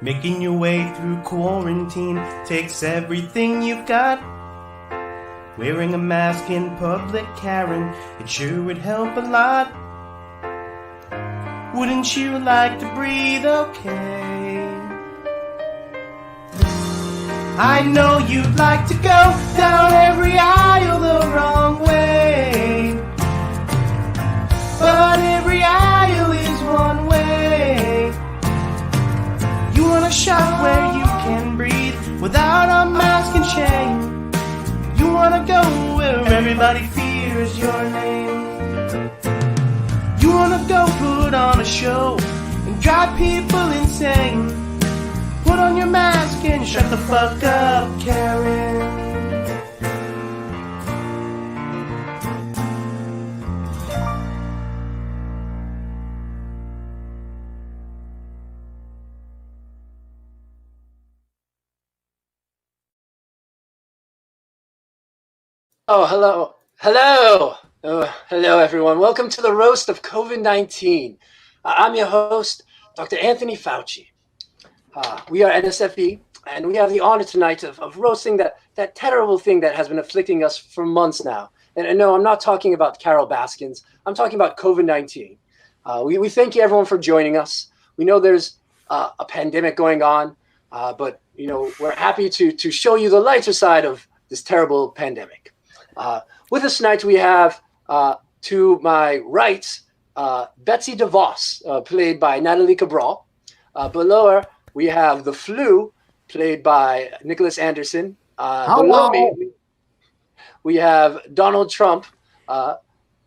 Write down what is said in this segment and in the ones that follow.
Making your way through quarantine takes everything you've got. Wearing a mask in public, Karen, it sure would help a lot. Wouldn't you like to breathe okay? I know you'd like to go down every aisle the wrong way, but every aisle is one way. You want a shot where you can breathe without a mask and shame. You wanna go where everybody fears your name. You wanna go put on a show and drive people insane. Put on your mask and shut the fuck up, Karen. Oh, hello. Hello, everyone. Welcome to the roast of COVID-19. I'm your host, Dr. Anthony Fauci. We are NSFE, and we have the honor tonight of roasting that terrible thing that has been afflicting us for months now. And no, I'm not talking about Carol Baskins. I'm talking about COVID-19. We thank you, everyone, for joining us. We know there's a pandemic going on, but we're happy to show you the lighter side of this terrible pandemic. With us tonight, we have, to my right, Betsy Devos, played by Natalie Cabral. Below her, we have the flu, played by Nicholas Anderson. Below me, we have Donald Trump,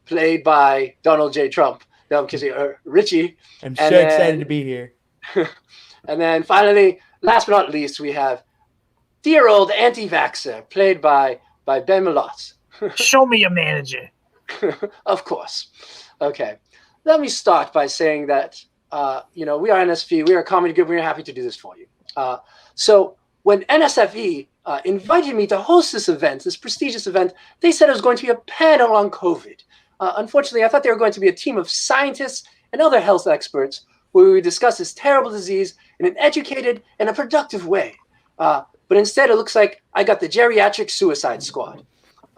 played by Donald J. Trump. No, I'm kidding. Richie. I'm so excited to be here. And then finally, last but not least, we have dear old anti-vaxxer, played by Ben Malott. Show me your manager. Of course. Okay. Let me start by saying that, we are NSFE. We are a comedy group. We're happy to do this for you. So when NSFE invited me to host this event, this prestigious event, they said it was going to be a panel on COVID. Unfortunately, I thought they were going to be a team of scientists and other health experts where we would discuss this terrible disease in an educated and a productive way. But instead, it looks like I got the geriatric suicide squad.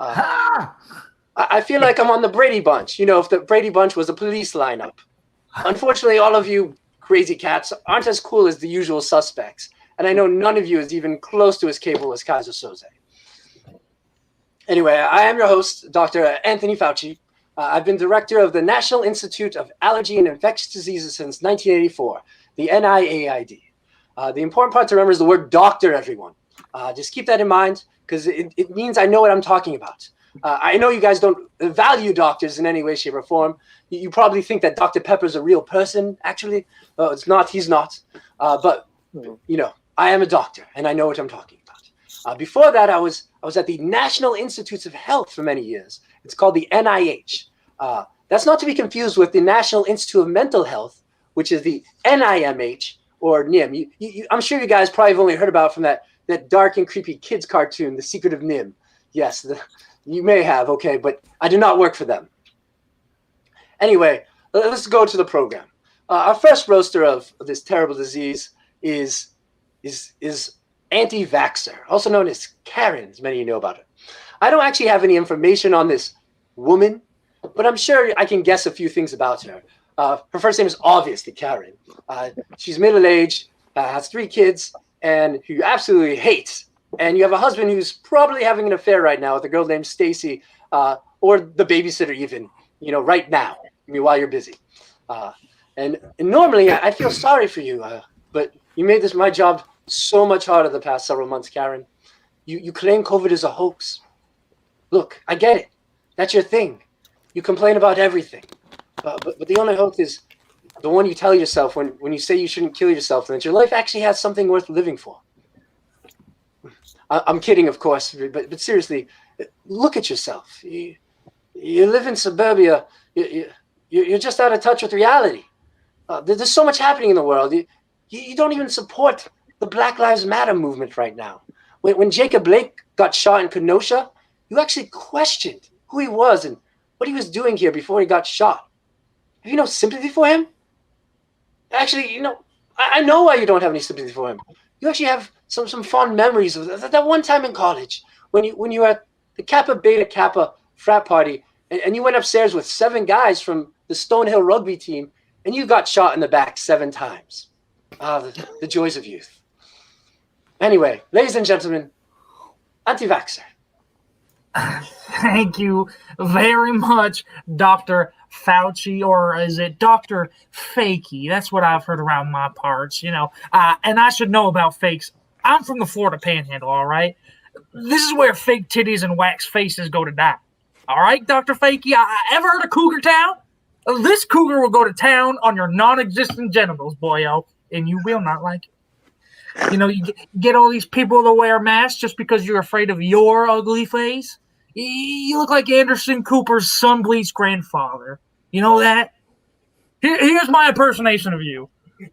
I feel like I'm on the Brady Bunch, if the Brady Bunch was a police lineup. Unfortunately, all of you crazy cats aren't as cool as the usual suspects, and I know none of you is even close to as capable as Kaiser Soze. Anyway, I am your host, Dr. Anthony Fauci. I've been director of the National Institute of Allergy and Infectious Diseases since 1984, the NIAID. The important part to remember is the word doctor, everyone. Just keep that in mind, because it means I know what I'm talking about. I know you guys don't value doctors in any way, shape, or form. You probably think that Dr. Pepper's a real person, actually. It's not, he's not. But, I am a doctor, and I know what I'm talking about. Before that, I was at the National Institutes of Health for many years. It's called the NIH. That's not to be confused with the National Institute of Mental Health, which is the NIMH, or NIM. I'm sure you guys probably have only heard about it from that dark and creepy kids cartoon, The Secret of NIM. Yes, you may have, okay, but I do not work for them. Anyway, let's go to the program. Our first roaster of this terrible disease is anti-vaxxer, also known as Karen, as many of you know about it. I don't actually have any information on this woman, but I'm sure I can guess a few things about her. Her first name is obviously Karen. She's middle-aged, has 3 kids, and who you absolutely hate. And you have a husband who's probably having an affair right now with a girl named Stacy, or the babysitter even, right now, while you're busy. And normally I feel sorry for you, but you made my job so much harder the past several months, Karen. You claim COVID is a hoax. Look, I get it. That's your thing. You complain about everything. But the only hoax is the one you tell yourself when you say you shouldn't kill yourself, and that your life actually has something worth living for. I'm kidding, of course, but seriously, look at yourself. You live in suburbia. You're just out of touch with reality. There's so much happening in the world. You don't even support the Black Lives Matter movement right now. When Jacob Blake got shot in Kenosha, you actually questioned who he was and what he was doing here before he got shot. Have you no sympathy for him? Actually, I know why you don't have any sympathy for him. You actually have some fond memories of that one time in college when you were at the Kappa Beta Kappa frat party and you went upstairs with 7 guys from the Stonehill rugby team and you got shot in the back 7 times. The joys of youth. Anyway, ladies and gentlemen, anti-vaxxer. Thank you very much, Dr. Fauci, or is it Dr. Fakey? That's what I've heard around my parts, and I should know about fakes. I'm from the Florida Panhandle, all right? This is where fake titties and wax faces go to die. All right, Dr. Fakey? I ever heard of Cougar Town? This cougar will go to town on your non-existent genitals, boyo, and you will not like it. You get all these people to wear masks just because you're afraid of your ugly face. You look like Anderson Cooper's sun-bleached grandfather. You know that? Here's my impersonation of you.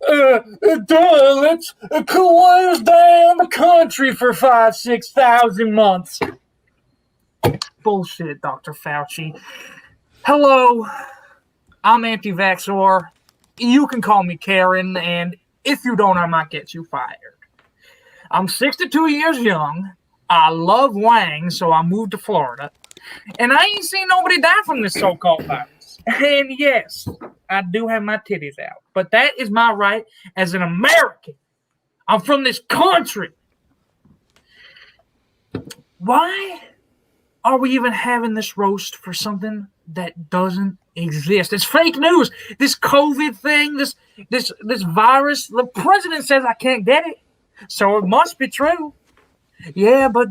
Let's close down the country for 5,000-6,000 months. Bullshit, Dr. Fauci. Hello, I'm anti-vaxxer. You can call me Karen, and if you don't, I might get you fired. I'm 62 years young. I love Wang, so I moved to Florida. And I ain't seen nobody die from this so-called virus. And yes, I do have my titties out. But that is my right as an American. I'm from this country. Why are we even having this roast for something that doesn't exist? It's fake news. This COVID thing, this virus, the president says I can't get it. So it must be true. Yeah, but,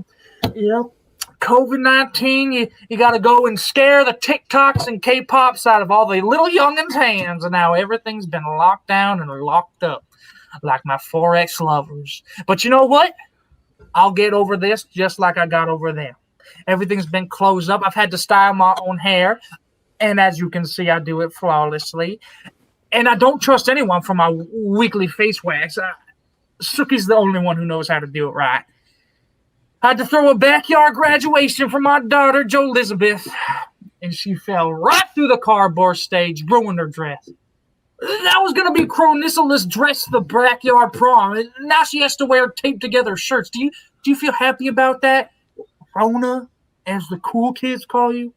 COVID-19, you got to go and scare the TikToks and K-pops out of all the little youngins' hands, and now everything's been locked down and locked up, like my 4X lovers. But you know what? I'll get over this just like I got over them. Everything's been closed up. I've had to style my own hair, and as you can see, I do it flawlessly. And I don't trust anyone for my weekly face wax. Suki's the only one who knows how to do it right. I had to throw a backyard graduation for my daughter, Jo Elizabeth, and she fell right through the cardboard stage, ruined her dress. That was going to be Chronicola's dress, the backyard prom, and now she has to wear taped-together shirts. Do you feel happy about that, Rona, as the cool kids call you?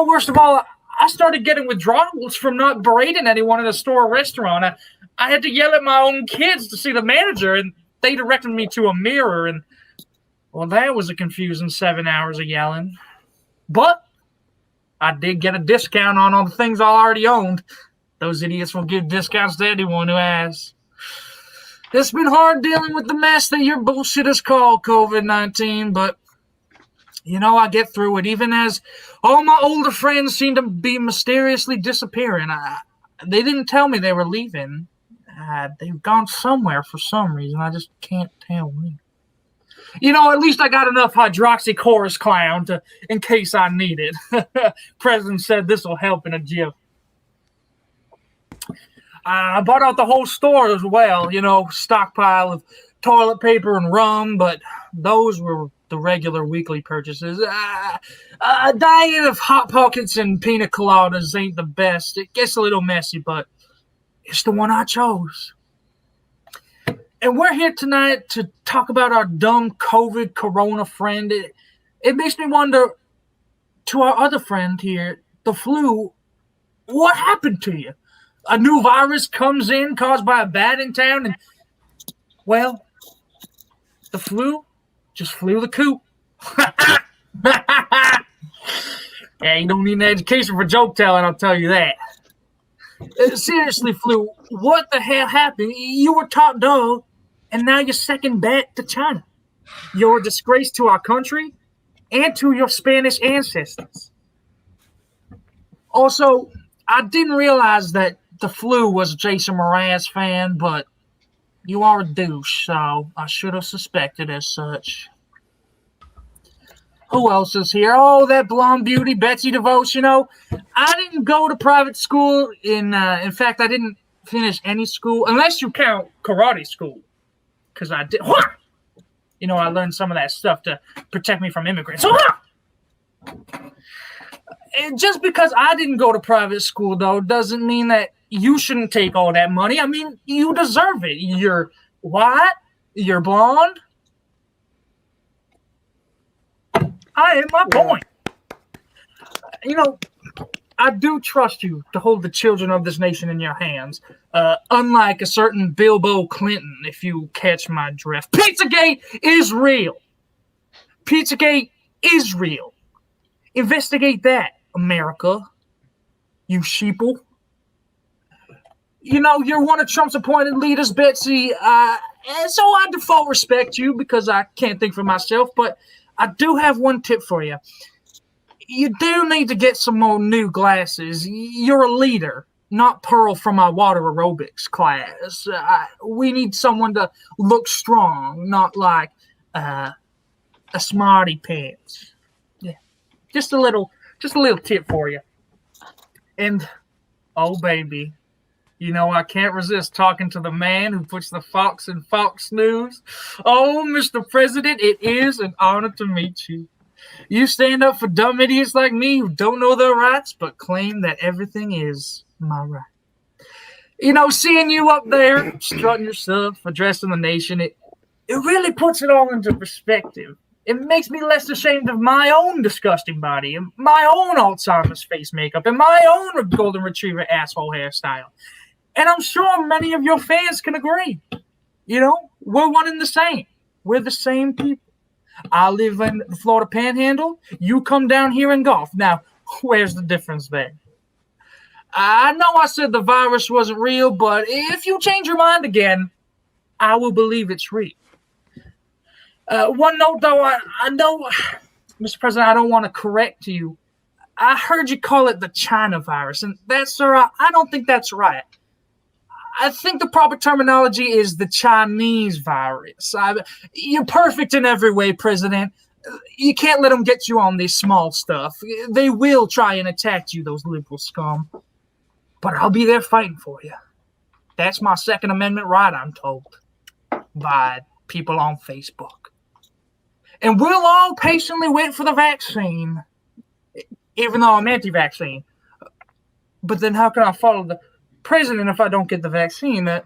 Worst of all, I started getting withdrawals from not berating anyone in a store or restaurant. I had to yell at my own kids to see the manager, and they directed me to a mirror, and well, that was a confusing 7 hours of yelling. But I did get a discount on all the things I already owned. Those idiots will give discounts to anyone who asks. It's been hard dealing with the mess that your bullshit is called COVID-19, but, I get through it, even as all my older friends seem to be mysteriously disappearing. They didn't tell me they were leaving. They've gone somewhere for some reason. I just can't tell me. At least I got enough hydroxychorus clown in case I need it. President said this will help in a jiff. I bought out the whole store as well, stockpile of toilet paper and rum, but those were the regular weekly purchases. A diet of Hot Pockets and pina coladas ain't the best. It gets a little messy, but it's the one I chose. And we're here tonight to talk about our dumb COVID corona friend. It makes me wonder, to our other friend here, the flu, what happened to you? A new virus comes in caused by a bat in town, and, well, the flu just flew the coop. Yeah, you don't need an education for joke telling, I'll tell you that. Seriously, Flu, what the hell happened? You were top dog, and now you're second bet to China. You're a disgrace to our country and to your Spanish ancestors. Also, I didn't realize that the Flu was a Jason Mraz fan, but you are a douche, so I should have suspected as such. Who else is here? Oh, that blonde beauty, Betsy Devos. I didn't go to private school. In fact, I didn't finish any school, unless you count karate school, because I did. I learned some of that stuff to protect me from immigrants. And just because I didn't go to private school, though, doesn't mean that you shouldn't take all that money. I mean, you deserve it. You're white, you're blonde. I am my point. You know, I do trust you to hold the children of this nation in your hands, unlike a certain Bilbo Clinton, if you catch my drift. Pizzagate is real. Pizzagate is real. Investigate that, America, you sheeple. You know, you're one of Trump's appointed leaders, Betsy, and so I default respect you because I can't think for myself, but I do have one tip for you. You do need to get some more new glasses. You're a leader, not Pearl from my water aerobics class. We need someone to look strong, not like a smarty pants. Yeah, just a little tip for you. And oh baby, you know I can't resist talking to the man who puts the Fox in Fox News. Oh, Mr. President, it is an honor to meet you. You stand up for dumb idiots like me who don't know their rights but claim that everything is my right. You know, seeing you up there, strutting yourself, addressing the nation, it really puts it all into perspective. It makes me less ashamed of my own disgusting body and my own Alzheimer's face makeup and my own golden retriever asshole hairstyle. And I'm sure many of your fans can agree. You know, we're one and the same. We're the same people. I live in the Florida Panhandle. You come down here and golf. Now, where's the difference there? I know I said the virus wasn't real, but if you change your mind again, I will believe it's real. One note, though, I know, Mr. President, I don't want to correct you. I heard you call it the China virus, and sir, I don't think that's right. I think the proper terminology is the Chinese virus. You're perfect in every way, President. You can't let them get you on this small stuff. They will try and attack you, those liberal scum. But I'll be there fighting for you. That's my Second Amendment right, I'm told, by people on Facebook. And we'll all patiently wait for the vaccine, even though I'm anti-vaccine. But then how can I follow the president if I don't get the vaccine? But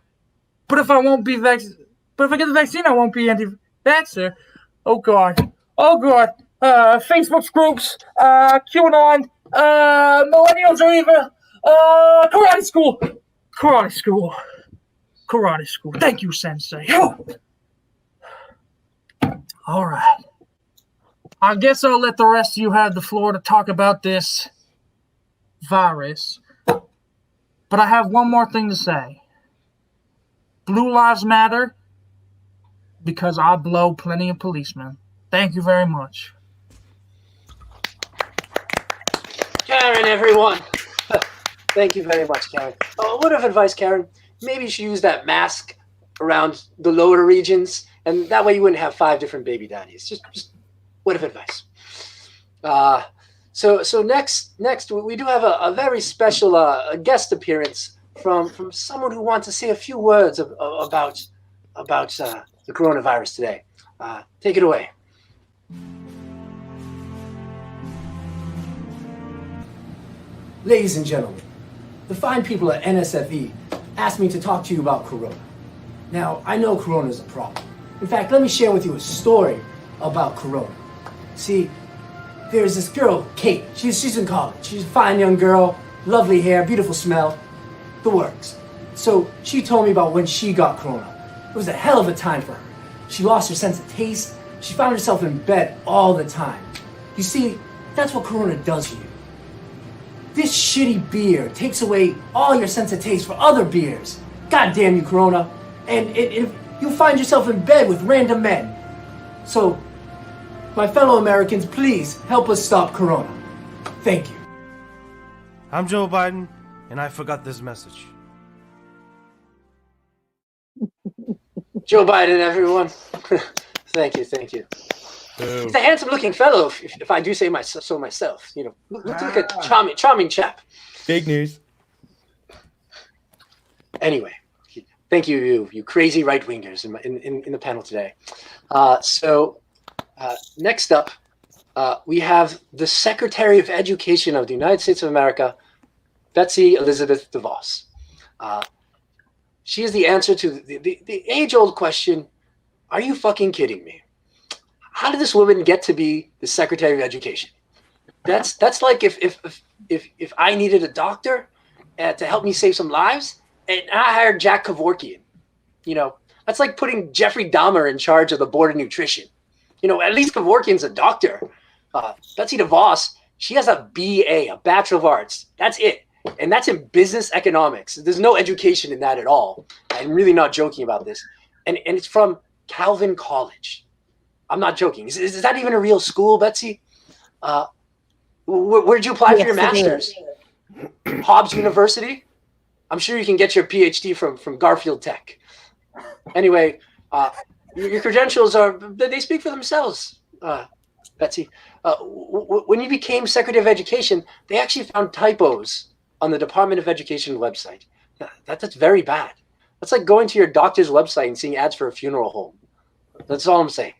if I get the vaccine, I won't be anti-vaxxer. Oh God. Facebook's groups, QAnon, millennials are evil, karate school. Thank you, Sensei. All right. I guess I'll let the rest of you have the floor to talk about this virus. But I have one more thing to say. Blue lives matter because I blow plenty of policemen. Thank you very much. Karen, everyone. Thank you very much, Karen. A word of advice, Karen. Maybe you should use that mask around the lower regions, and that way you wouldn't have 5 different baby daddies. Just word of advice. So next we do have a very special guest appearance from someone who wants to say a few words about the coronavirus today. Take it away. Ladies and gentlemen, the fine people at NSFE asked me to talk to you about Corona. Now, I know Corona is a problem. In fact, let me share with you a story about Corona. See, there's this girl, Kate. She's in college. She's a fine young girl, lovely hair, beautiful smell, the works. So she told me about when she got Corona. It was a hell of a time for her. She lost her sense of taste. She found herself in bed all the time. You see, that's what Corona does to you. This shitty beer takes away all your sense of taste for other beers. God damn you, Corona. And you'll find yourself in bed with random men. So, my fellow Americans, please help us stop Corona. Thank you. I'm Joe Biden, and I forgot this message. Joe Biden, everyone. Thank you. He's a handsome-looking fellow, if I do say so myself. You know, look like a charming chap. Big news. Anyway, thank you crazy right-wingers in the panel today. Next up, we have the Secretary of Education of the United States of America, Betsy Elizabeth DeVos. She is the answer to the age-old question, are you fucking kidding me? How did this woman get to be the Secretary of Education? That's like if I needed a doctor to help me save some lives, and I hired Jack Kevorkian. That's like putting Jeffrey Dahmer in charge of the Board of Nutrition. At least Kevorkian's a doctor. Betsy DeVos, she has a BA, a Bachelor of Arts. That's it. And that's in business economics. There's no education in that at all. I'm really not joking about this. And it's from Calvin College. I'm not joking. Is that even a real school, Betsy? Where'd you apply for your master's? Hobbs University? I'm sure you can get your PhD from Garfield Tech. Anyway, your credentials they speak for themselves, Betsy. When you became Secretary of Education, they actually found typos on the Department of Education website. That's very bad. That's like going to your doctor's website and seeing ads for a funeral home. That's all I'm saying.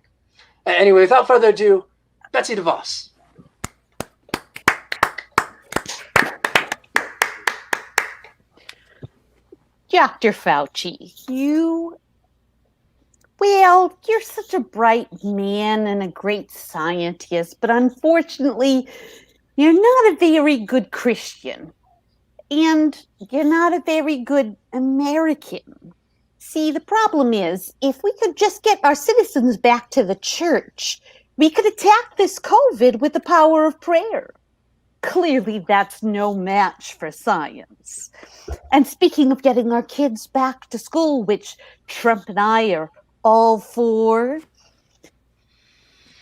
Anyway, without further ado, Betsy DeVos. Dr. Fauci, you're such a bright man and a great scientist, but unfortunately, you're not a very good Christian. And you're not a very good American. See, the problem is, if we could just get our citizens back to the church, we could attack this COVID with the power of prayer. Clearly, that's no match for science. And speaking of getting our kids back to school, which Trump and I are all for,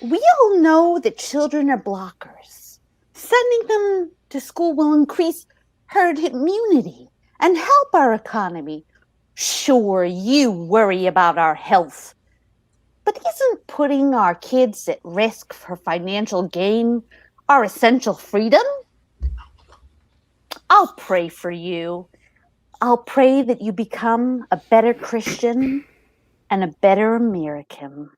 we all know that children are blockers. Sending them to school will increase herd immunity and help our economy. Sure, you worry about our health, but isn't putting our kids at risk for financial gain our essential freedom? I'll pray for you. I'll pray that you become a better Christian and a better American.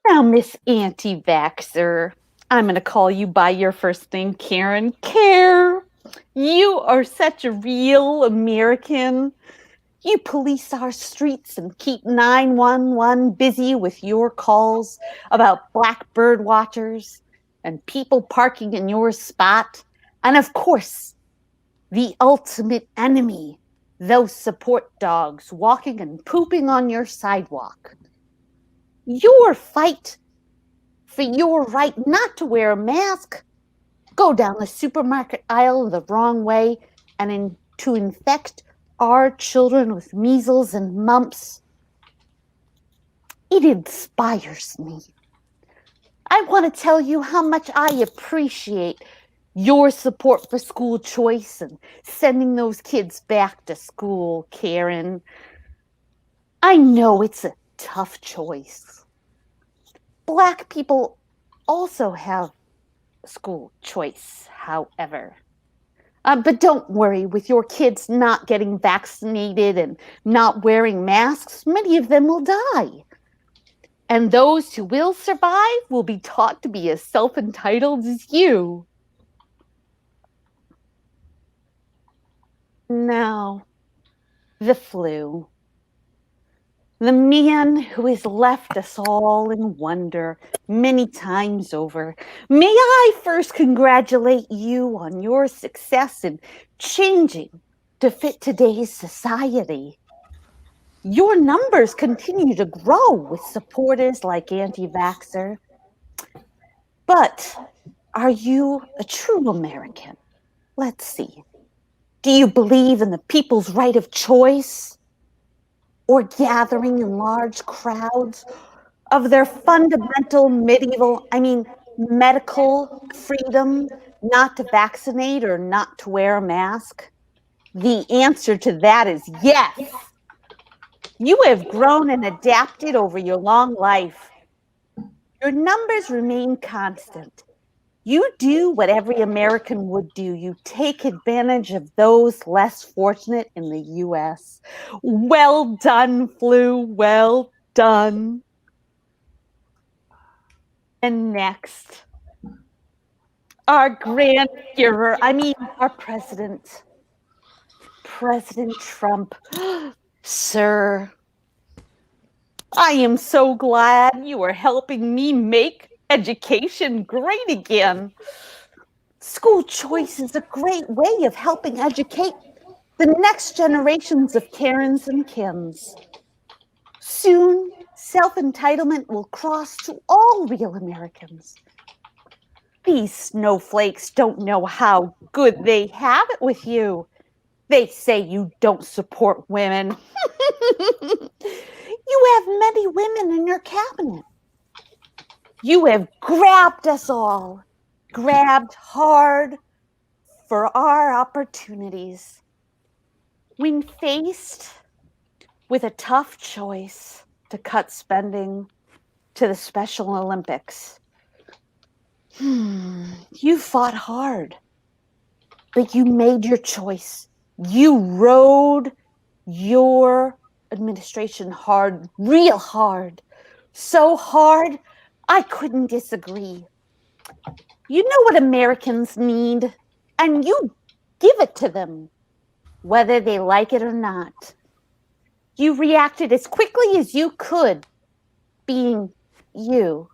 Now, Miss Anti-Vaxxer, I'm going to call you by your first name, Karen. Care. You are such a real American. You police our streets and keep 911 busy with your calls about blackbird watchers and people parking in your spot. And of course, the ultimate enemy, those support dogs walking and pooping on your sidewalk. Your fight for your right not to wear a mask, go down the supermarket aisle the wrong way, and to infect our children with measles and mumps. It inspires me. I want to tell you how much I appreciate your support for school choice and sending those kids back to school, Karen. I know it's a tough choice. Black people also have school choice, however. But don't worry, with your kids not getting vaccinated and not wearing masks, many of them will die. And those who will survive will be taught to be as self-entitled as you. Now, the flu. The man who has left us all in wonder many times over. May I first congratulate you on your success in changing to fit today's society. Your numbers continue to grow with supporters like Anti-Vaxxer. But are you a true American? Let's see. Do you believe in the people's right of choice? Or gathering in large crowds of their fundamental medical freedom not to vaccinate or not to wear a mask? The answer to that is yes. You have grown and adapted over your long life. Your numbers remain constant. You do what every American would do. You take advantage of those less fortunate in the U.S. Well done, flu. Well done. And next, our grand Führer, I mean, our president, President Trump. Sir, I am so glad you are helping me make education great again. School choice is a great way of helping educate the next generations of Karens and Kims. Soon, self-entitlement will cross to all real Americans. These snowflakes don't know how good they have it with you. They say you don't support women. You have many women in your cabinet. You have grabbed us all, grabbed hard for our opportunities. When faced with a tough choice to cut spending to the Special Olympics, you fought hard, but you made your choice. You rode your administration hard, real hard, so hard I couldn't disagree. You know what Americans need, and you give it to them, whether they like it or not. You reacted as quickly as you could, being you.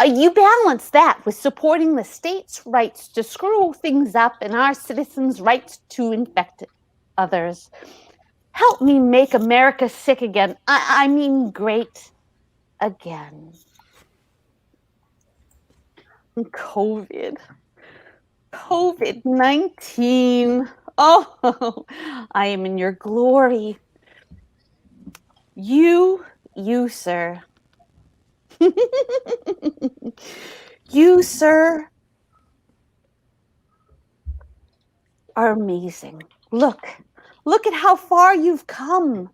You balance that with supporting the state's rights to screw things up and our citizens' rights to infect others. Help me make America sick again. I mean great again. COVID-19. Oh, I am in your glory. You, sir. You, sir, are amazing. Look at how far you've come.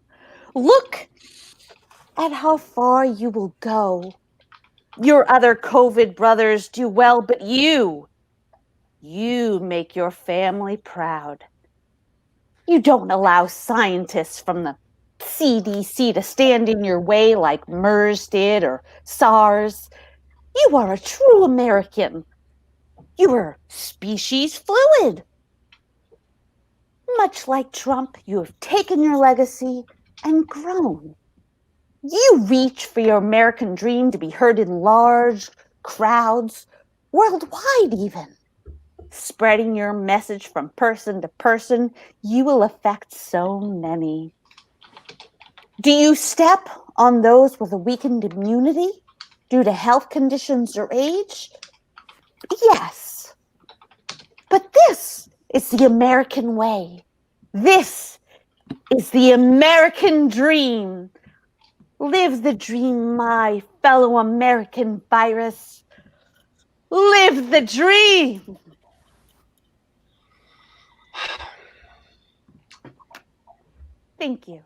Look at how far you will go. Your other COVID brothers do well, but you make your family proud. You don't allow scientists from the CDC to stand in your way like MERS did or SARS. You are a true American. You are species fluid. Much like Trump, you have taken your legacy and grown. You reach for your American dream to be heard in large crowds, worldwide even. Spreading your message from person to person, you will affect so many. Do you step on those with a weakened immunity due to health conditions or age? Yes. But this is the American way. This is the American dream. Live the dream, my fellow American virus. Live the dream. Thank you.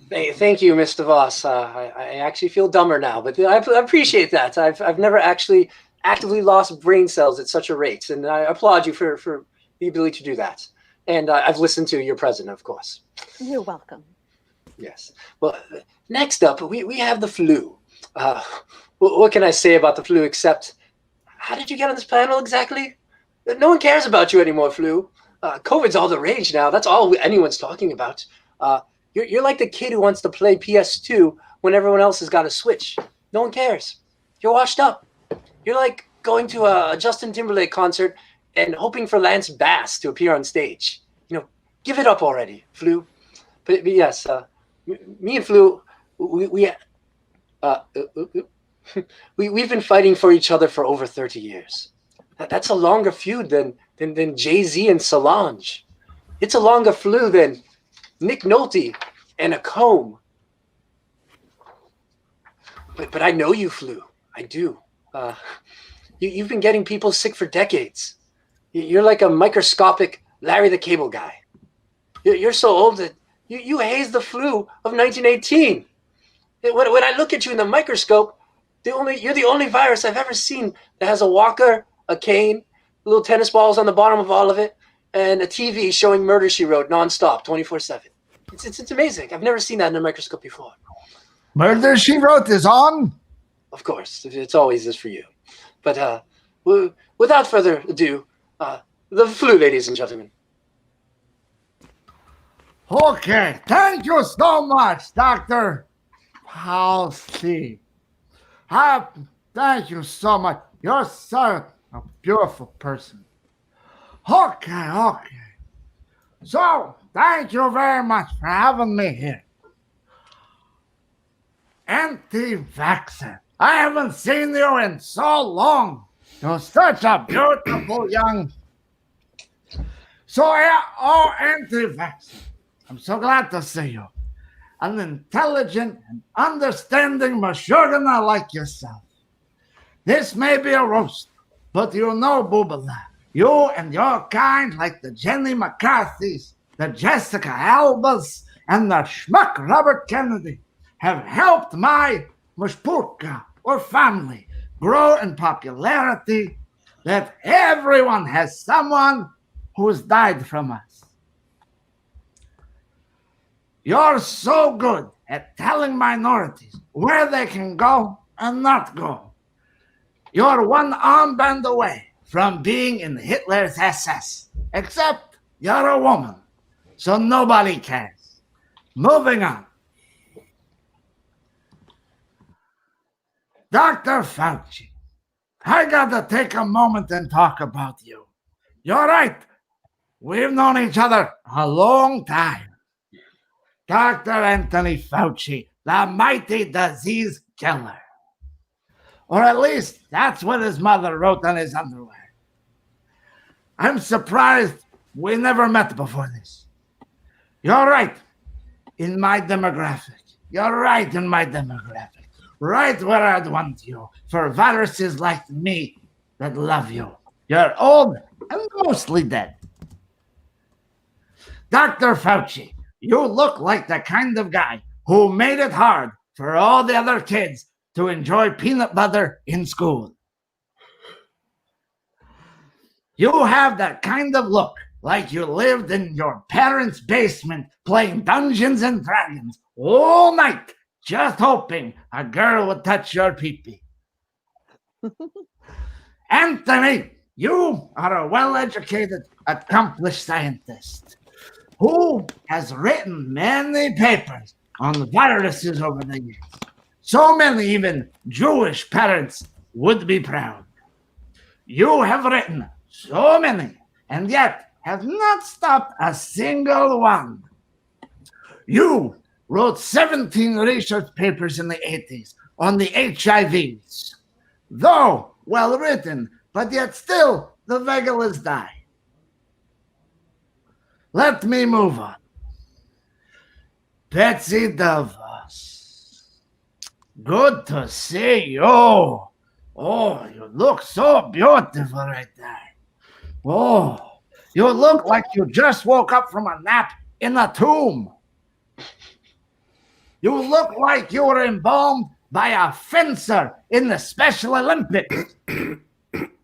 Hey, thank you, Ms. Devos. I actually feel dumber now, but I appreciate that. I've never actually actively lost brain cells at such a rate, and I applaud you for the ability to do that. And I've listened to your president, of course. You're welcome. Yes. Well, next up, we have the flu. What can I say about the flu except, how did you get on this panel exactly? No one cares about you anymore, flu. COVID's all the rage now. That's all anyone's talking about. You're like the kid who wants to play PS2 when everyone else has got a Switch. No one cares. You're washed up. You're like going to a Justin Timberlake concert and hoping for Lance Bass to appear on stage. You know, give it up already, Flu. But yes, me and Flu, we've been fighting for each other for over 30 years. That's a longer feud than Jay-Z and Solange. It's a longer flu than Nick Nolte and a comb. But I know you, Flu. I do. You've been getting people sick for decades. You're like a microscopic Larry the Cable Guy. You're so old that you hazed the flu of 1918. When I look at you in the microscope, you're the only virus I've ever seen that has a walker, a cane, little tennis balls on the bottom of all of it, and a TV showing Murder, She Wrote nonstop, 24/7. It's amazing. I've never seen that in a microscope before. Murder, She Wrote is on? Of course, it's always this for you. But without further ado, the flu, ladies and gentlemen. Okay, thank you so much, Dr. Fauci. Thank you so much. You're such a beautiful person. Okay. So, thank you very much for having me here. Anti-vaxxer. I haven't seen you in so long. You're such a beautiful young... So, anti-vaxxer. I'm so glad to see you. An intelligent and understanding Mashugana like yourself. This may be a roast, but you know, Boobala, you and your kind, like the Jenny McCarthy's, the Jessica Albas, and the schmuck Robert Kennedy, have helped my Mushpurka, or family, grow in popularity, that everyone has someone who's died from us. You're so good at telling minorities where they can go and not go. You're one armband away from being in Hitler's SS, except you're a woman, so nobody cares. Moving on. Dr. Fauci, I gotta take a moment and talk about you. You're right. We've known each other a long time. Dr. Anthony Fauci, the mighty disease killer. Or at least that's what his mother wrote on his underwear. I'm surprised we never met before this. You're right in my demographic. You're right in my demographic. Right where I'd want you for viruses like me that love you. You're old and mostly dead. Dr. Fauci, you look like the kind of guy who made it hard for all the other kids to enjoy peanut butter in school. You have that kind of look like you lived in your parents' basement playing Dungeons and Dragons all night, just hoping a girl would touch your pee-pee. Anthony, you are a well-educated, accomplished scientist who has written many papers on viruses over the years. So many even Jewish parents would be proud. You have written so many, and yet have not stopped a single one. You wrote 17 research papers in the 80s on the HIVs. Though well written, but yet still the vaguelist die. Let me move on. Betsy Devos. Good to see you. Oh, you look so beautiful right there. Oh, you look like you just woke up from a nap in a tomb. You look like you were embalmed by a fencer in the Special Olympics.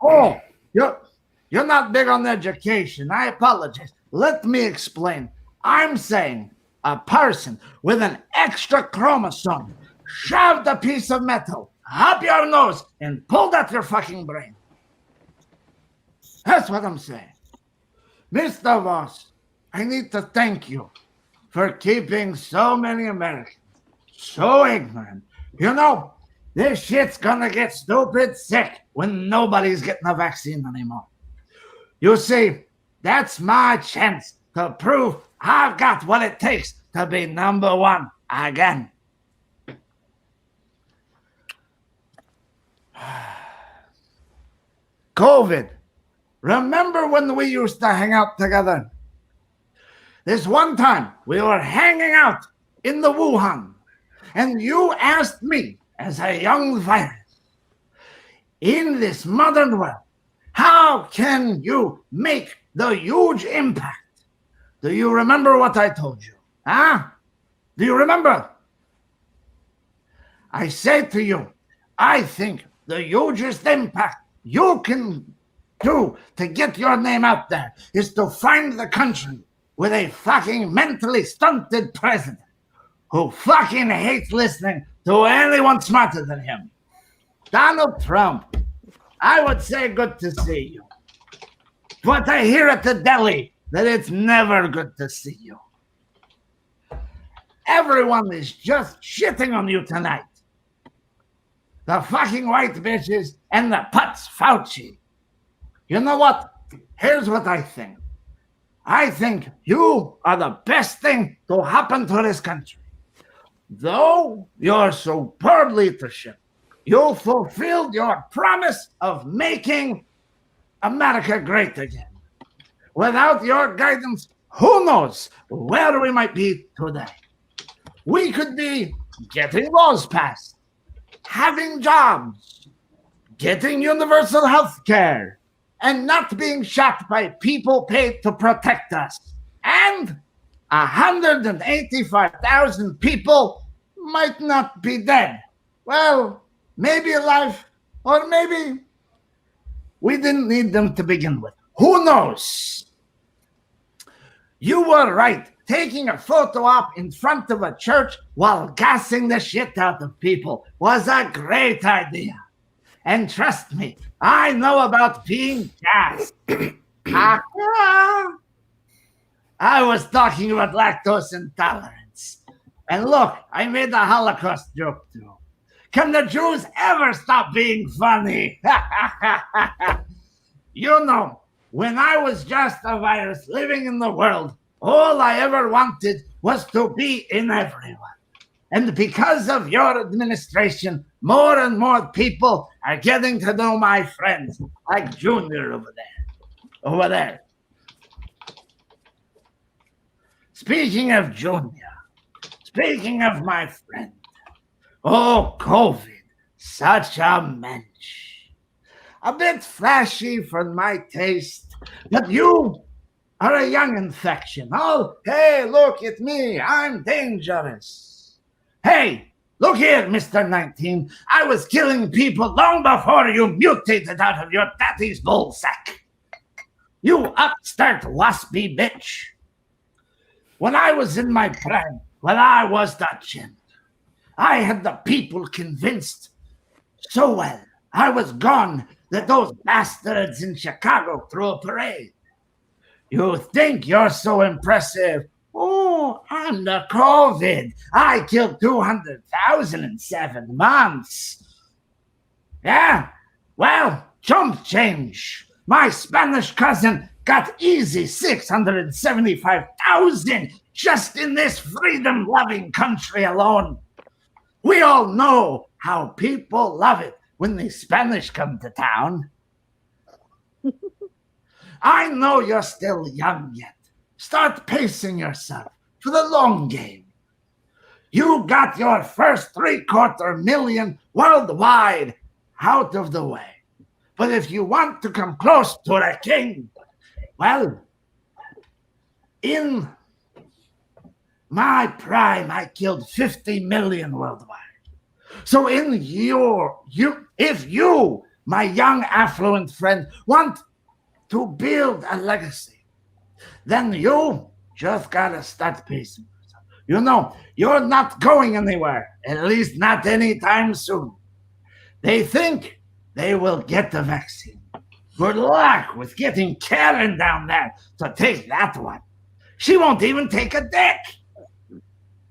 Oh, you're not big on education. I apologize. Let me explain. I'm saying a person with an extra chromosome shoved a piece of metal up your nose and pulled out your fucking brain. That's what I'm saying. Mr. Voss, I need to thank you for keeping so many Americans so ignorant. You know, this shit's gonna get stupid sick when nobody's getting a vaccine anymore. You see, that's my chance to prove I've got what it takes to be number one again. COVID. Remember when we used to hang out together? This one time we were hanging out in the Wuhan, and you asked me as a young virus, in this modern world, how can you make the huge impact? Do you remember what I told you? Huh? Do you remember? I said to you, I think the hugest impact you can do to get your name out there is to find the country with a fucking mentally stunted president who fucking hates listening to anyone smarter than him. Donald Trump, I would say good to see you. But I hear at the deli that it's never good to see you. Everyone is just shitting on you tonight. The fucking white bitches and the putz Fauci. You know what? Here's what I think. I think you are the best thing to happen to this country. Though your superb leadership, you fulfilled your promise of making America great again. Without your guidance, who knows where we might be today. We could be getting laws passed, having jobs, getting universal health care, and not being shot by people paid to protect us. And 185,000 people might not be dead. Well, maybe alive, or maybe we didn't need them to begin with. Who knows? You were right. Taking a photo op in front of a church while gassing the shit out of people was a great idea. And trust me, I know about being gassed. I was talking about lactose intolerance. And look, I made a Holocaust joke too. Can the Jews ever stop being funny? You know, when I was just a virus living in the world, all I ever wanted was to be in everyone. And because of your administration, more and more people are getting to know my friends, like Junior over there. Speaking of Junior, speaking of my friend, oh, COVID, such a mensch. A bit flashy for my taste, but you are a young infection. Oh, hey, look at me, I'm dangerous. Hey, look here, Mr. 19. I was killing people long before you mutated out of your daddy's ballsack. You upstart waspy bitch. When I was in my prime, when I was the gent, I had the people convinced so well I was gone that those bastards in Chicago threw a parade. You think you're so impressive? Oh, I'm the COVID. I killed 200,000 in 7 months. Yeah, well, chump change. My Spanish cousin got easy 675,000 just in this freedom-loving country alone. We all know how people love it when the Spanish come to town. I know you're still young yet. Start pacing yourself for the long game. You got your first 750,000 worldwide out of the way. But if you want to come close to the king, well, in my prime, I killed 50 million worldwide. So if you, my young affluent friend, want to build a legacy, then you just gotta start pacing yourself. You know, you're not going anywhere, at least not anytime soon. They think they will get the vaccine. Good luck with getting Karen down there to take that one. She won't even take a dick.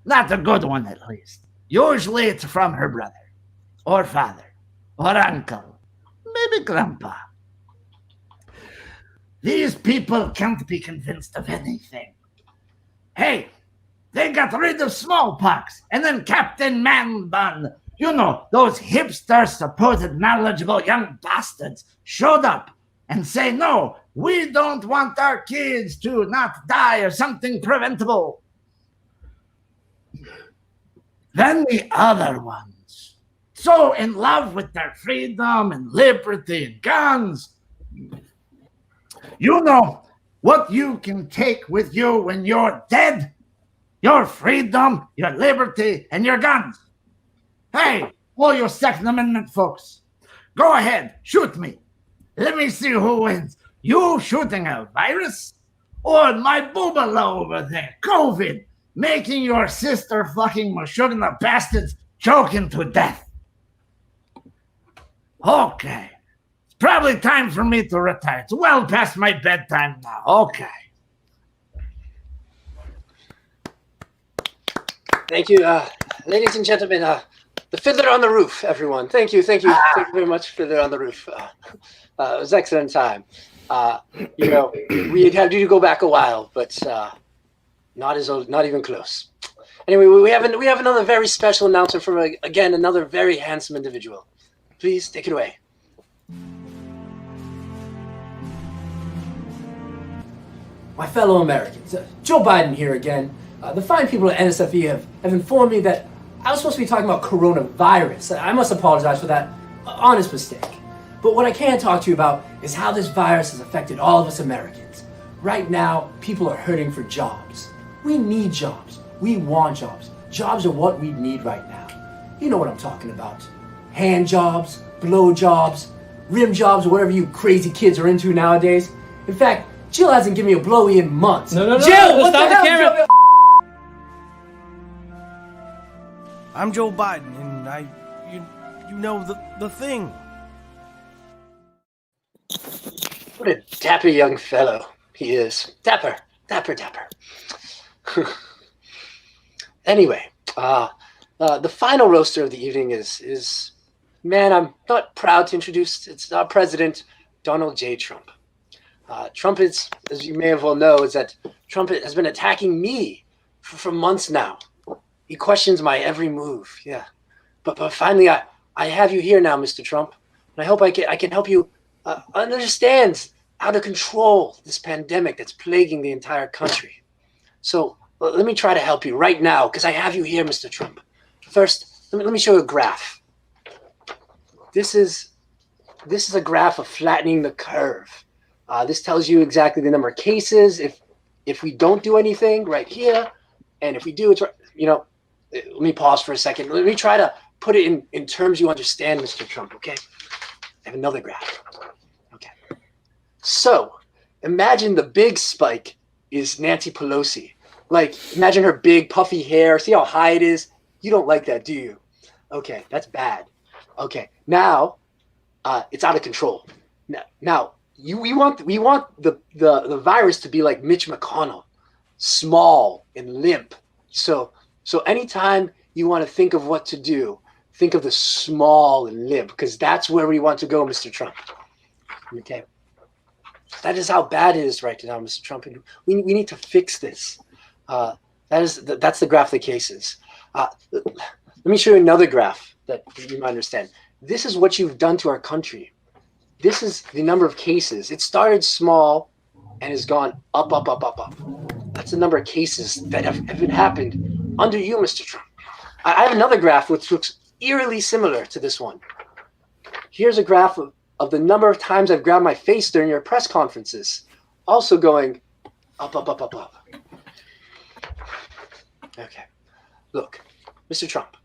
Not a good one, at least. Usually it's from her brother, or father, or uncle, maybe grandpa. These people can't be convinced of anything. Hey, they got rid of smallpox, and then Captain Man-Bun, you know, those hipster, supposed knowledgeable young bastards showed up and say, no, we don't want our kids to not die or something preventable. Then the other ones, so in love with their freedom and liberty and guns. You know what you can take with you when you're dead? Your freedom, your liberty, and your guns. Hey, all you Second Amendment folks, go ahead, shoot me. Let me see who wins. You shooting a virus? Or my boobala over there, COVID? making your sister fucking Meshuggah bastards choking to death. Okay. It's probably time for me to retire. It's well past my bedtime now. Okay. Thank you, ladies and gentlemen. The Fiddler on the Roof, everyone. Thank you very much, Fiddler on the Roof. It was excellent time. We had to go back a while, but not even close. Anyway, we have another very special announcer from again another very handsome individual. Please take it away. My fellow Americans, Joe Biden here again. The fine people at NSFE have informed me that I was supposed to be talking about coronavirus. I must apologize for that honest mistake. But what I can talk to you about is how this virus has affected all of us Americans. Right now, people are hurting for jobs. We need jobs. We want jobs. Jobs are what we need right now. You know what I'm talking about. Hand jobs, blow jobs, rim jobs, or whatever you crazy kids are into nowadays. In fact, Jill hasn't given me a blowy in months. No, Jill, what stop the hell? the camera. Jill? I'm Joe Biden, and you know the thing. What a dapper young fellow he is. Dapper. Anyway, the final roaster of the evening is man, I'm not proud to introduce. It's our president, Donald J. Trump. Trump is, as you may have well know, is that Trump has been attacking me for months now. He questions my every move. Yeah, but finally, I have you here now, Mr. Trump, and I hope I can help you understand how to control this pandemic that's plaguing the entire country. So let me try to help you right now, because I have you here, Mr. Trump. First, let me show you a graph. This is a graph of flattening the curve. This tells you exactly the number of cases if we don't do anything right here, and if we do, it's right, let me pause for a second. Let me try to put it in terms you understand, Mr. Trump, okay? I have another graph. Okay. So imagine the big spike is Nancy Pelosi. Like, imagine her big puffy hair. See how high it is? You don't like that, do you? Okay, that's bad. Okay, now it's out of control. Now we want the virus to be like Mitch McConnell, small and limp. So anytime you want to think of what to do, think of the small and limp, because that's where we want to go, Mr. Trump. Okay. That is how bad it is right now, Mr. Trump. And we need to fix this. That's the graph of the cases. Let me show you another graph that you might understand. This is what you've done to our country. This is the number of cases. It started small and has gone up. That's the number of cases that have happened under you, Mr. Trump. I have another graph which looks eerily similar to this one. Here's a graph of the number of times I've grabbed my face during your press conferences, also going up. Okay, look, Mr. Trump,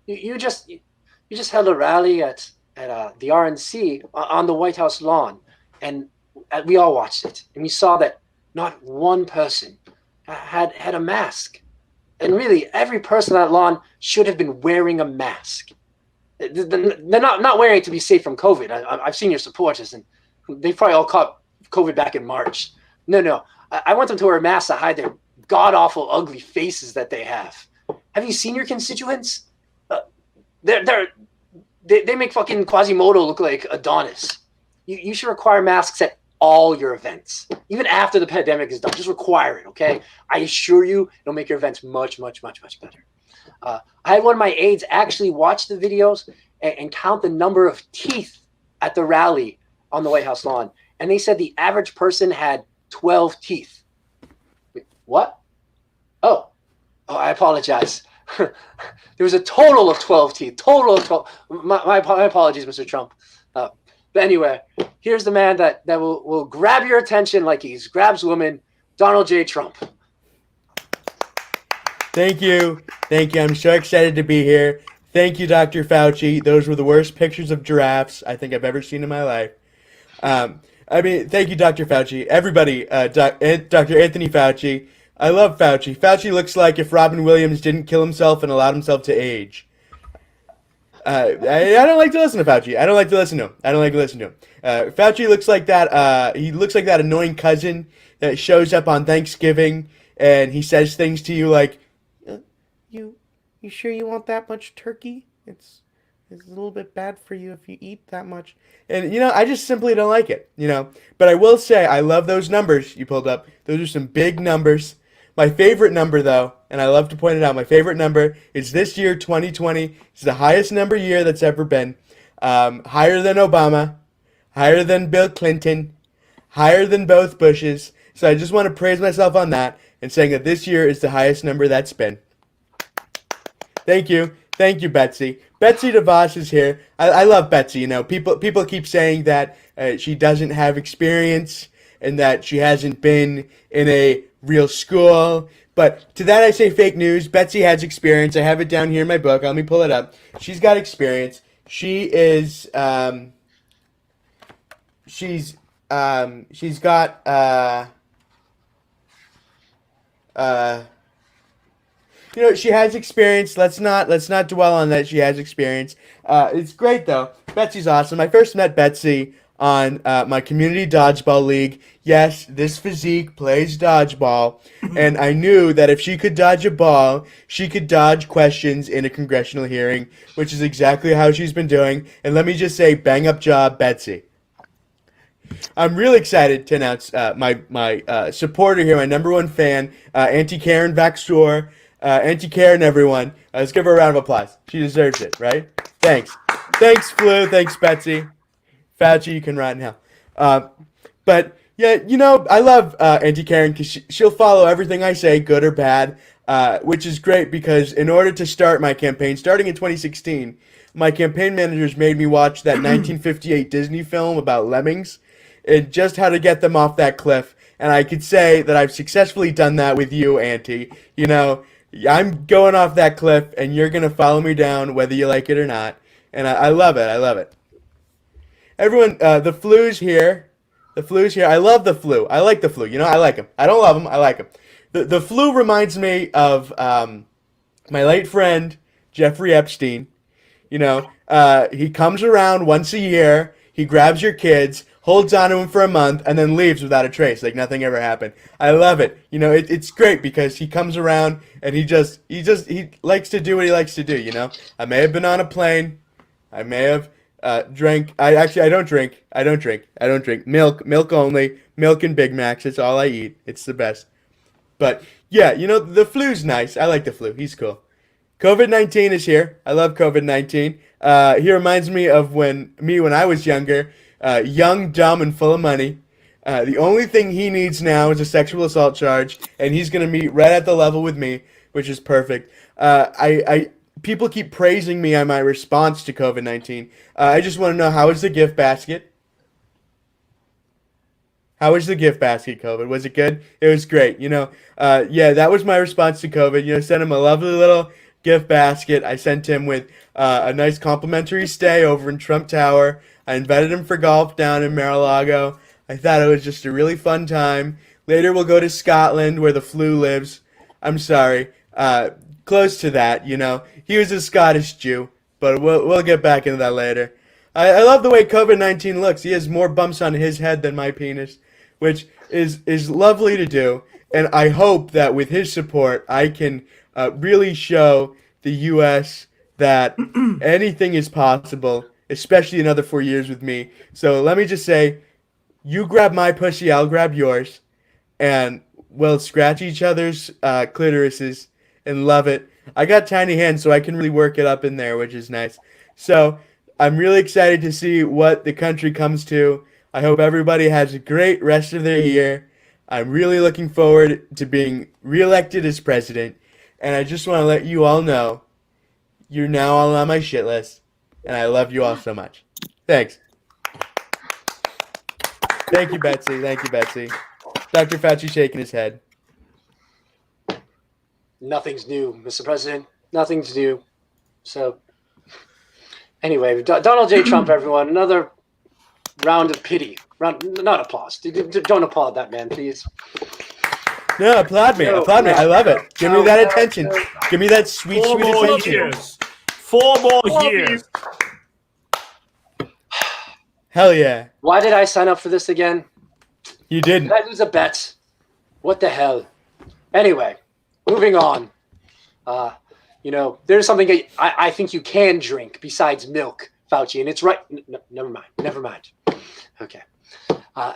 you just held a rally at the RNC on the White House lawn, and we all watched it, and we saw that not one person had a mask. And really, every person on that lawn should have been wearing a mask. They're not wearing it to be safe from COVID. I've seen your supporters, and they probably all caught COVID back in March. No. I want them to wear a mask to hide their god-awful, ugly faces that they have. Have you seen your constituents? They make fucking Quasimodo look like Adonis. You should require masks at all your events, even after the pandemic is done. Just require it, okay? I assure you, it'll make your events much better. I had one of my aides actually watch the videos and count the number of teeth at the rally on the White House lawn, and they said the average person had 12 teeth. Wait, what? Oh, I apologize. There was a total of 12 teeth. Total of 12. My apologies, Mr. Trump. But anyway, here's the man that will grab your attention like he grabs women, Donald J. Trump. Thank you. I'm so excited to be here. Thank you, Dr. Fauci. Those were the worst pictures of giraffes I think I've ever seen in my life. Thank you, Dr. Fauci. Everybody, Dr. Anthony Fauci. I love Fauci. Fauci looks like if Robin Williams didn't kill himself and allowed himself to age. I don't like to listen to Fauci. I don't like to listen to him. Fauci looks like that. He looks like that annoying cousin that shows up on Thanksgiving and he says things to you like, "You sure you want that much turkey? It's a little bit bad for you if you eat that much." And I just simply don't like it. But I will say I love those numbers you pulled up. Those are some big numbers. My favorite number, though, and I love to point it out, my favorite number is this year, 2020. It's the highest number year that's ever been. Higher than Obama, higher than Bill Clinton, higher than both Bushes. So I just want to praise myself on that and saying that this year is the highest number that's been. Thank you. Thank you, Betsy. Betsy Devos is here. I love Betsy. People keep saying that she doesn't have experience and that she hasn't been in a real school. But to that I say fake news. Betsy has experience. I have it down here in my book. Let me pull it up. She's got experience. She's got she has experience. Let's not dwell on that. She has experience. It's great though. Betsy's awesome. I first met Betsy on my community dodgeball league. Yes, this physique plays dodgeball, and I knew that if she could dodge a ball, she could dodge questions in a congressional hearing, which is exactly how she's been doing. And let me just say, bang up job, Betsy. I'm really excited to announce my supporter here, my number one fan, Auntie Karen Vaxor. Auntie Karen, everyone. Let's give her a round of applause. She deserves it, right? Thanks. Thanks, Flu. Thanks, Betsy. Fauci, you can rot in hell. But, yeah, I love Auntie Karen because she'll follow everything I say, good or bad, which is great because in order to start my campaign, starting in 2016, my campaign managers made me watch that 1958 Disney film about lemmings and just how to get them off that cliff. And I could say that I've successfully done that with you, Auntie. I'm going off that cliff, and you're going to follow me down whether you like it or not. And I love it. I love it. Everyone, the Flu's here. The Flu's here. I love the Flu. I like the Flu. I like him. I don't love him. I like him. The Flu reminds me of my late friend, Jeffrey Epstein. He comes around once a year. He grabs your kids, holds on to him for a month, and then leaves without a trace, like nothing ever happened. I love it. It's great because he comes around and he likes to do what he likes to do. I may have been on a plane. I may have drank. I don't drink. I don't drink milk only. Milk and Big Macs. It's all I eat. It's the best. But yeah, the Flu's nice. I like the Flu. He's cool. COVID-19 is here. I love COVID-19. He reminds me of when I was younger, young, dumb, and full of money. The only thing he needs now is a sexual assault charge, and he's going to meet right at the level with me, which is perfect. People keep praising me on my response to COVID-19. I just want to know, how is the gift basket? How was the gift basket, COVID? Was it good? It was great. Yeah, that was my response to COVID. Sent him a lovely little gift basket. I sent him with a nice complimentary stay over in Trump Tower. I invited him for golf down in Mar-a-Lago. I thought it was just a really fun time. Later we'll go to Scotland where the Flu lives. I'm sorry. Close to that, He was a Scottish Jew, but we'll get back into that later. I love the way COVID-19 looks. He has more bumps on his head than my penis, which is lovely to do. And I hope that with his support, I can really show the U.S. that anything is possible, especially another 4 years with me. So let me just say, you grab my pussy, I'll grab yours, and we'll scratch each other's clitorises and love it. I got tiny hands, so I can really work it up in there, which is nice. So I'm really excited to see what the country comes to. I hope everybody has a great rest of their year. I'm really looking forward to being reelected as president. And I just want to let you all know, you're now all on my shit list. And I love you all so much. Thanks. Thank you, Betsy. Thank you, Betsy. Dr. Fauci shaking his head. Nothing's new, Mr. President. Nothing's new. So, anyway, Donald J. Trump, everyone. Another round of pity. Not applause. Don't applaud that man, please. No, applaud me. Applaud me. I love it. Give me that attention. Give me that sweet, Four sweet more attention. years. 4 more years. Hell yeah. Why did I sign up for this again? You didn't. Did I lose a bet? What the hell? Anyway, moving on. There's something I think you can drink besides milk, Fauci, and it's right. Never mind. Okay.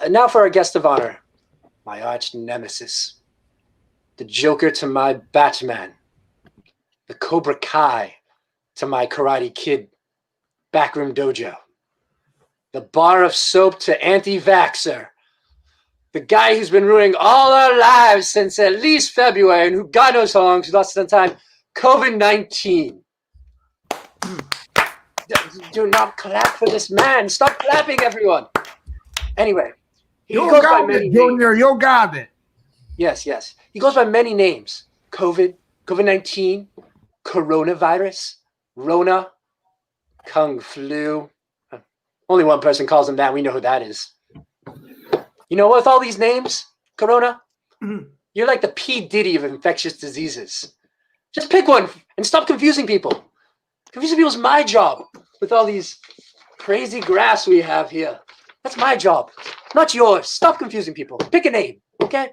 Now for our guest of honor, my arch nemesis, the Joker to my Batman, the Cobra Kai to my Karate Kid backroom dojo, the bar of soap to anti-vaxxer, the guy who's been ruining all our lives since at least February, and who God knows how long, who's lost some time, COVID-19. Do not clap for this man. Stop clapping, everyone. Anyway, You got it, Junior. You got it. Yes. He goes by many names. COVID-19, coronavirus, Rona, Kung Flu. Only one person calls him that. We know who that is. You know, with all these names, Corona, you're like the P. Diddy of infectious diseases. Just pick one and stop confusing people. Confusing people is my job with all these crazy graphs we have here. That's my job, not yours. Stop confusing people. Pick a name, okay?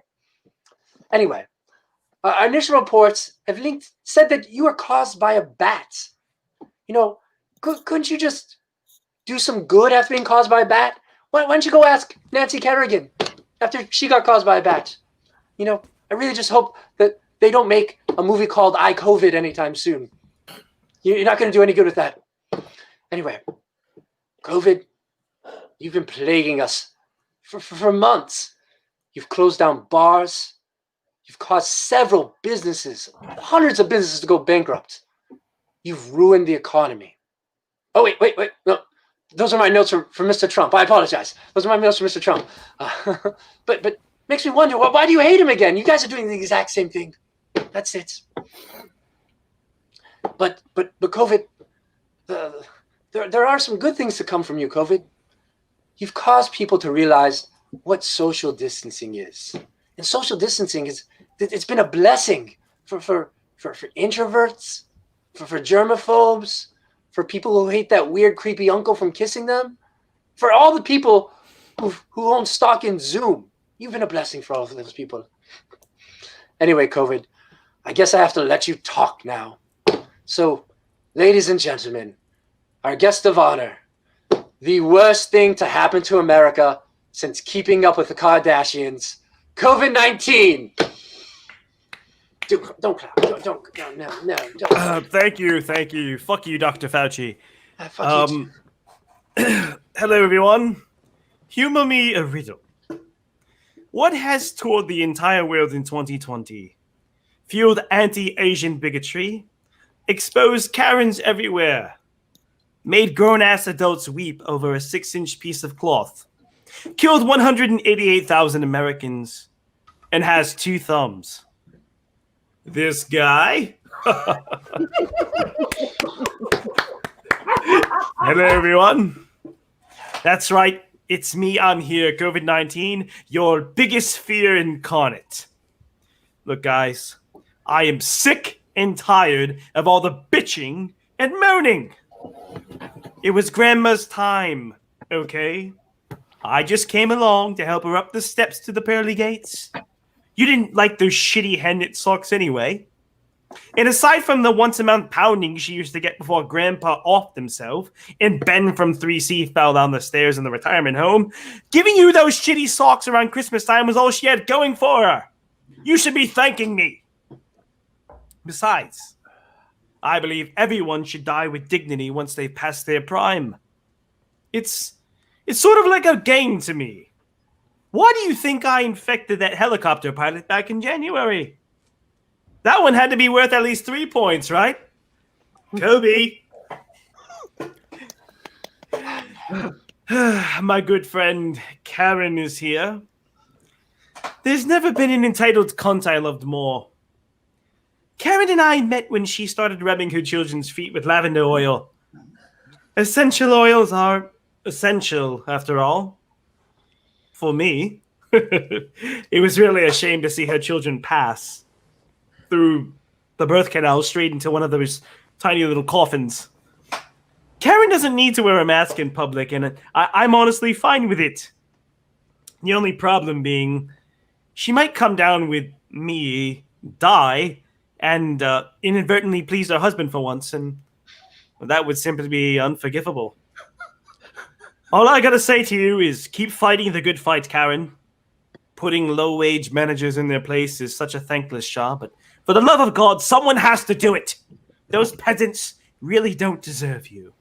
Anyway, our initial reports have said that you were caused by a bat. You know, couldn't you just do some good after being caused by a bat? Why don't you go ask Nancy Kerrigan after she got caused by a bat? You know, I really just hope that they don't make a movie called I COVID anytime soon. You're not going to do any good with that. Anyway, COVID, you've been plaguing us for months. You've closed down bars. You've caused several businesses, hundreds of businesses to go bankrupt. You've ruined the economy. Oh, wait. No, those are my notes from Mr. Trump. I apologize. Those are my notes from Mr. Trump. But makes me wonder, why do you hate him again? You guys are doing the exact same thing. That's it. But COVID, there are some good things to come from you, COVID. You've caused people to realize what social distancing is. And social distancing it's been a blessing for introverts, for germaphobes, for people who hate that weird, creepy uncle from kissing them, for all the people who own stock in Zoom. You've been a blessing for all of those people. Anyway, COVID, I guess I have to let you talk now. So, ladies and gentlemen, our guest of honor, the worst thing to happen to America since keeping up with the Kardashians, COVID-19. Don't clap. No. Don't. Thank you. Fuck you, Dr. Fauci. Fuck you too. Hello, everyone. Humor me a riddle. What has toured the entire world in 2020? Fueled anti-Asian bigotry? Exposed Karens everywhere? Made grown-ass adults weep over a 6-inch piece of cloth? Killed 188,000 Americans? And has 2 thumbs? This guy? Hello, everyone. That's right. It's me. I'm here. COVID-19, your biggest fear incarnate. Look, guys, I am sick and tired of all the bitching and moaning. It was Grandma's time, okay? I just came along to help her up the steps to the pearly gates. You didn't like those shitty hand-knit socks anyway. And aside from the once-a-month pounding she used to get before Grandpa offed himself and Ben from 3C fell down the stairs in the retirement home, giving you those shitty socks around Christmas time was all she had going for her. You should be thanking me. Besides, I believe everyone should die with dignity once they've passed their prime. It's sort of like a game to me. Why do you think I infected that helicopter pilot back in January? That one had to be worth at least 3 points, right? Kobe. My good friend Karen is here. There's never been an entitled cunt I loved more. Karen and I met when she started rubbing her children's feet with lavender oil. Essential oils are essential, after all. For me. It was really a shame to see her children pass through the birth canal straight into one of those tiny little coffins. Karen doesn't need to wear a mask in public, and I'm honestly fine with it. The only problem being, she might come down with me, die, and inadvertently please her husband for once, and that would simply be unforgivable. All I gotta say to you is keep fighting the good fight, Karen. Putting low-wage managers in their place is such a thankless job, but for the love of God, someone has to do it. Those peasants really don't deserve you.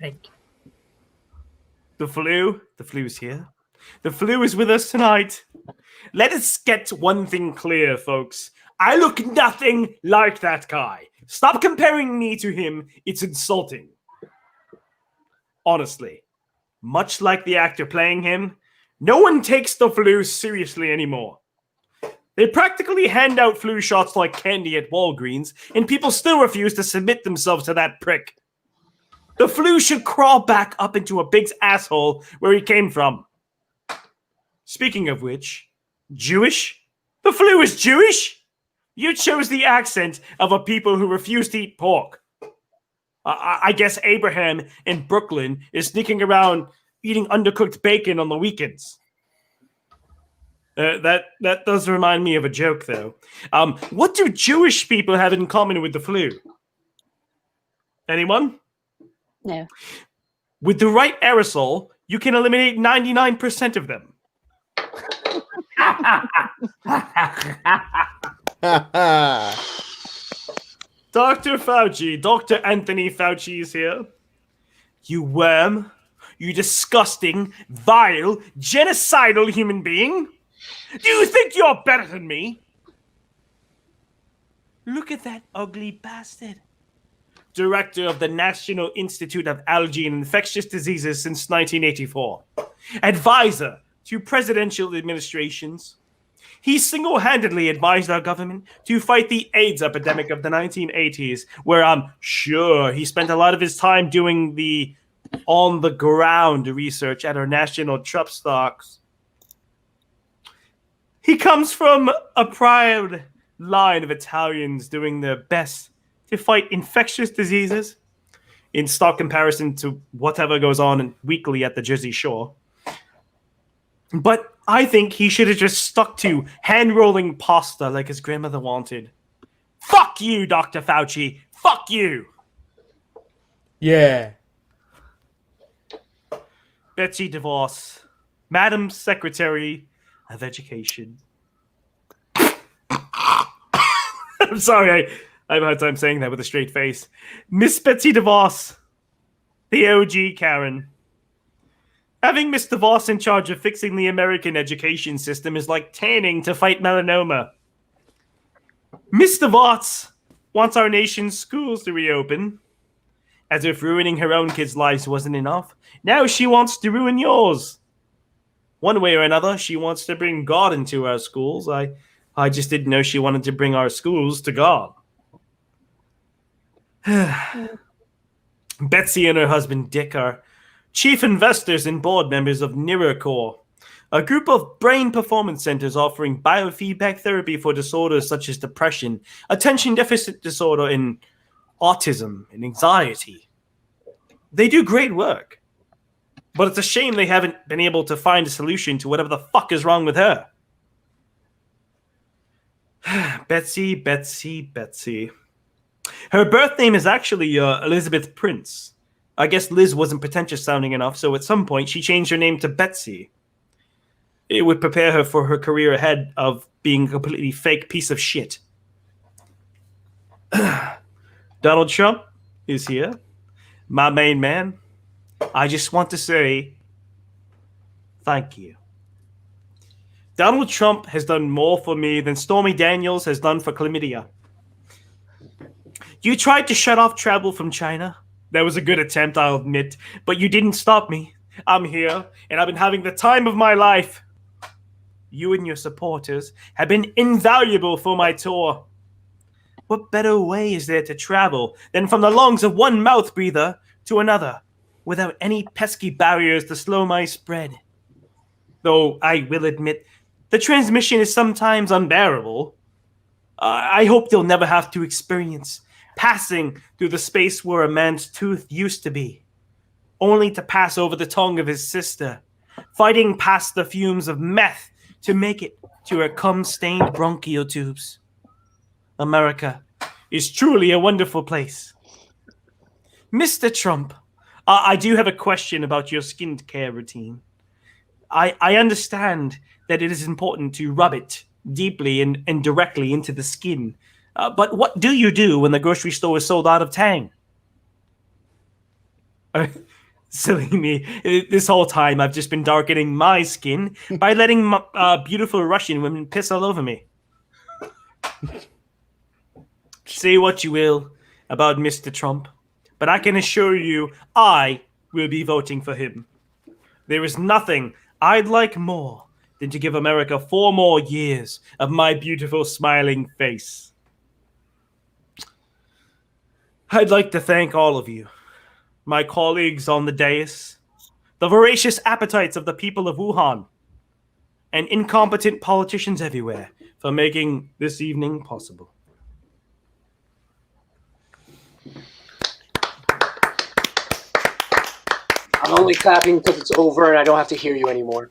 Thank you. The flu's here. The flu is with us tonight. Let us get one thing clear, folks. I look nothing like that guy. Stop comparing me to him. It's insulting. Honestly, much like the actor playing him, no one takes the flu seriously anymore. They practically hand out flu shots like candy at Walgreens, and people still refuse to submit themselves to that prick. The flu should crawl back up into a pig's asshole where he came from. Speaking of which, Jewish? The flu is Jewish? You chose the accent of a people who refuse to eat pork. I guess Abraham in Brooklyn is sneaking around eating undercooked bacon on the weekends. That does remind me of a joke, though. What do Jewish people have in common with the flu? Anyone? No. With the right aerosol, you can eliminate 99% of them. Dr. Fauci, Dr. Anthony Fauci is here. You worm. You disgusting, vile, genocidal human being. Do you think you're better than me? Look at that ugly bastard. Director of the National Institute of Allergy and Infectious Diseases since 1984. Advisor to presidential administrations. He single-handedly advised our government to fight the AIDS epidemic of the 1980s, where I'm sure he spent a lot of his time doing the on-the-ground research at our national Trump stocks. He comes from a proud line of Italians doing their best to fight infectious diseases, in stark comparison to whatever goes on weekly at the Jersey Shore. But I think he should have just stuck to hand-rolling pasta like his grandmother wanted. Fuck you, Dr. Fauci. Fuck you. Yeah. Betsy Devos, Madam Secretary of Education. I'm sorry, I have a hard time saying that with a straight face. Miss Betsy DeVos, the OG Karen. Having Miss DeVos in charge of fixing the American education system is like tanning to fight melanoma. Miss DeVos wants our nation's schools to reopen. As if ruining her own kids' lives wasn't enough, now she wants to ruin yours. One way or another, she wants to bring God into our schools. I just didn't know she wanted to bring our schools to God. Betsy and her husband Dick are chief investors and board members of NeuroCore, a group of brain performance centers offering biofeedback therapy for disorders such as depression, attention deficit disorder, and autism and anxiety. They do great work, but it's a shame they haven't been able to find a solution to whatever the fuck is wrong with her. Betsy. Her birth name is actually Elizabeth Prince. I guess Liz wasn't pretentious sounding enough, so at some point she changed her name to Betsy. It would prepare her for her career ahead of being a completely fake piece of shit. Donald Trump is here. My main man. I just want to say thank you. Donald Trump has done more for me than Stormy Daniels has done for chlamydia. You tried to shut off travel from China. That was a good attempt, I'll admit, but you didn't stop me. I'm here, and I've been having the time of my life. You and your supporters have been invaluable for my tour. What better way is there to travel than from the lungs of one mouth breather to another without any pesky barriers to slow my spread? though I will admit the transmission is sometimes unbearable. I hope they'll never have to experience passing through the space where a man's tooth used to be, only to pass over the tongue of his sister, fighting past the fumes of meth to make it to her cum-stained bronchial tubes. America is truly a wonderful place. Mr. Trump, I do have a question about your skincare routine. I understand that it is important to rub it deeply and directly into the skin. But what do you do when the grocery store is sold out of Tang? Silly me. This whole time I've just been darkening my skin by letting beautiful Russian women piss all over me. Say what you will about Mr. Trump, but I can assure you I will be voting for him. There is nothing I'd like more than to give America 4 more years of my beautiful smiling face. I'd like to thank all of you, my colleagues on the dais, the voracious appetites of the people of Wuhan, and incompetent politicians everywhere for making this evening possible. I'm only clapping because it's over and I don't have to hear you anymore.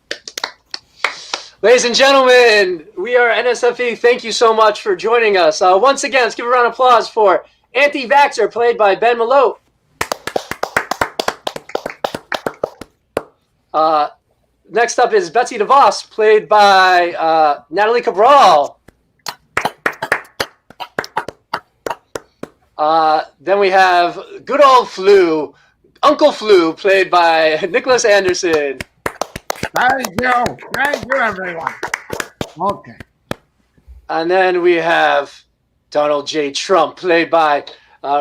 Ladies and gentlemen, we are NSFE. Thank you so much for joining us. Once again, let's give a round of applause for Anti-Vaxxer, played by Ben Malote. Next up is Betsy Devos, played by Natalie Cabral. Then we have good old Flu, Uncle Flu, played by Nicholas Anderson. Thank you, everyone. Okay. And then we have Donald J. Trump, played by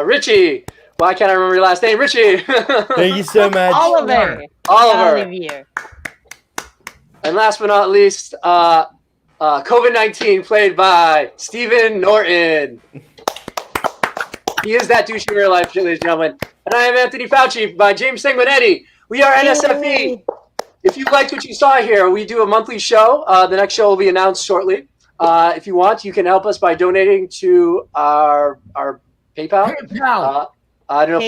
Richie. Why can't I remember your last name? Richie. Thank you so much. Oliver. Oliver. And last but not least, COVID-19, played by Stephen Norton. He is that douche in real life, ladies and gentlemen. And I am Anthony Fauci by James Sanguinetti. We are NSFE. If you liked what you saw here, we do a monthly show. The next show will be announced shortly. If you want, you can help us by donating to our PayPal. I don't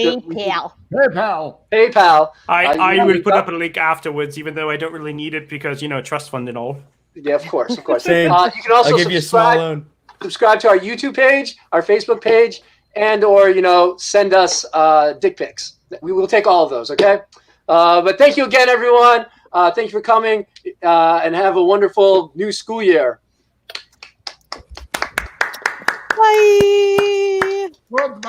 know PayPal. I will put up a link afterwards, even though I don't really need it because, trust fund and all. Yeah, of course. Same. You can also I'll give you a small loan. Subscribe to our YouTube page, our Facebook page, and or send us dick pics. We will take all of those. Okay. But thank you again, everyone. Thank you for coming, and have a wonderful new school year. Bye. Goodbye.